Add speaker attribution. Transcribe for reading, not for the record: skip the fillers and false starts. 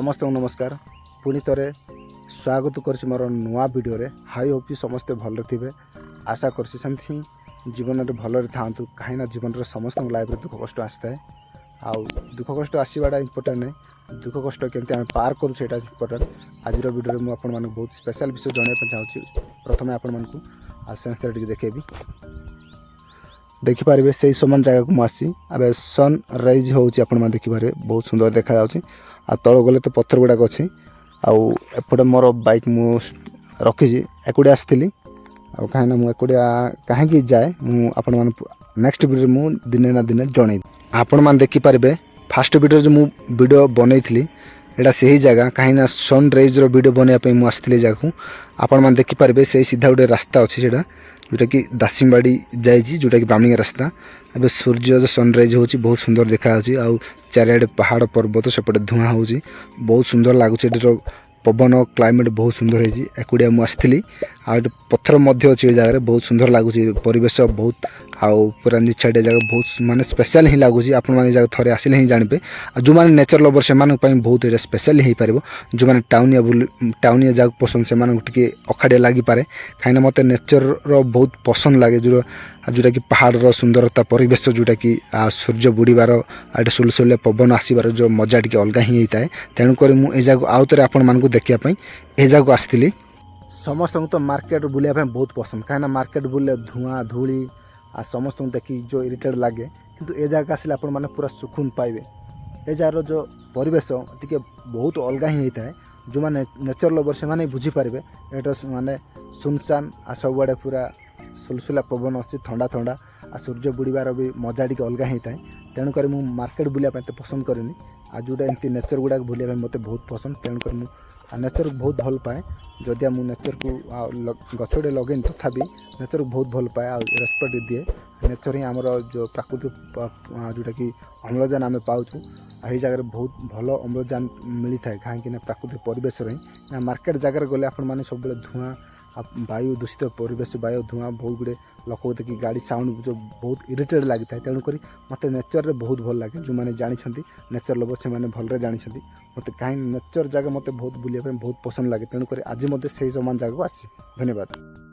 Speaker 1: समस्त नमस्कार पुणी थे स्वागत कर मोर नुआ वीडियो रे। हाई होप समस्ते भल थे आशा करमती जीवन में भलरे था कहीं जीवन में समस्त लाइफ दुख कष्ट आसता है। आउ दुख कष्ट आसवाटा इम्पोर्टाट नहीं, दुख कष्ट केमती आम पार करूँ इम्पोर्टाट। आज वीडियो में मुझे बहुत स्पेशल विषय जनवाई चाहूँगी। प्रथम आपण सेंसर देखेबी देखिपारे से समान जगह को मुझे अब सन राइज होने देखिपारे बहुत सुंदर देखा आ तल गले तो पत्थर गुड़ाक अच्छे आपटे मोर बाइक मु रखी एकुड़े आसती कहीं मुझे कहीं जाए आपण नेक्स्ट वीडियो मु दिने ना दिने जन आपण मैंने देखिपारे फास्ट वीडियो जो वीडियो बनई एटा से ही जगह कहीं सन राइज वीडियो बनवाई मुझे आसती जगह को आपण मैंने देखिपारे से सीधा गोटे रास्ता अच्छी से जोटा कि दासिमबाड़ी जाइए जोटा कि ब्राह्मणी रास्ता। अब सूर्य जो सनराइज हो बहुत सुंदर देखा चारिआडे पहाड़ पर्वत सेपटे धुआं हो बहुत सुंदर लगुच। पवन क्लाइमेट बहुत सुंदर है। एकुड़िया मुझे आसती पत्थर अच्छी जगह बहुत सुंदर लगुच परिवेश बहुत आउ पूरा निछाड़िया जगह बहुत माने स्पेशल ही लगुच। आपण मैंने जगह थे आसिले ही जानते जो मैंने नेचर लवर से बहुत स्पेशल ही पार। जो मैंने टाउनिया जगह पसंद से अखाड़िया लगिपे कहीं मत नेचर बहुत पसंद लगे जोटा कि पहाड़ सुंदरता परिवेश जोटा कि सूर्य बुड़ार आटे सुलसुलिया पवन आसबार जो मजा टी अलग ही होता है। तेणुक मुझे जगह आउ थे आपण मानक देखापी ए जगह आसती। समस्त तो मार्केट बुलाया बहुत पसंद कहीं मार्केट बुले धुआं धूली आ समस्त देखी जो इरिटेट लगे किंतु ए जगह आसिले आपण मैंने पूरा सुकून पाइबे। ए जगार जो परिवेश टी बहुत अलग ही होता है। जो मैंने नेचर लवर से मैंने बुझीपारे एटा माने सुनसान आ सबुआड़े पूरा सुलसुला पवन अच्छी ठंडा ठंडा आ सूर्य बुड़ार भी मजा टी अलग ही होता है। तेणुक मुझे मार्केट बुलाया तो पसंद करेनि आ जोटा एमती नेचर गुड़ाक बुलाया मत बहुत पसंद। तेणुक नेचर को बहुत भल पाए जदि मुझे नेचर को गछटे लगे तथापि नेचर को बहुत भल पाए रेस्पेक्ट दिए। नेचर ही आमर जो प्राकृतिक जोटा कि अम्लजान आम पाऊँ यही जगह बहुत भल अम्लजान मिलता है कहीं प्राकृतिक परिवेश रही। मार्केट जगह गले आपण मैंने सब धुआं वायु दूषित परिवेश वायु धुआं बहुत गुड़े लोक देखिए गाड़ी साउंड जो बहुत इरिटेट लगी था। तेणुक मत नेचर रे बहुत भल लगे जो मैंने जानते नेचर लवर से मैंने भलरे जानते मत कहीं नेचर जगह मत बहुत बुलाया बहुत पसंद लगे। तेणुक आज मत से समान जगह को आसी। धन्यवाद।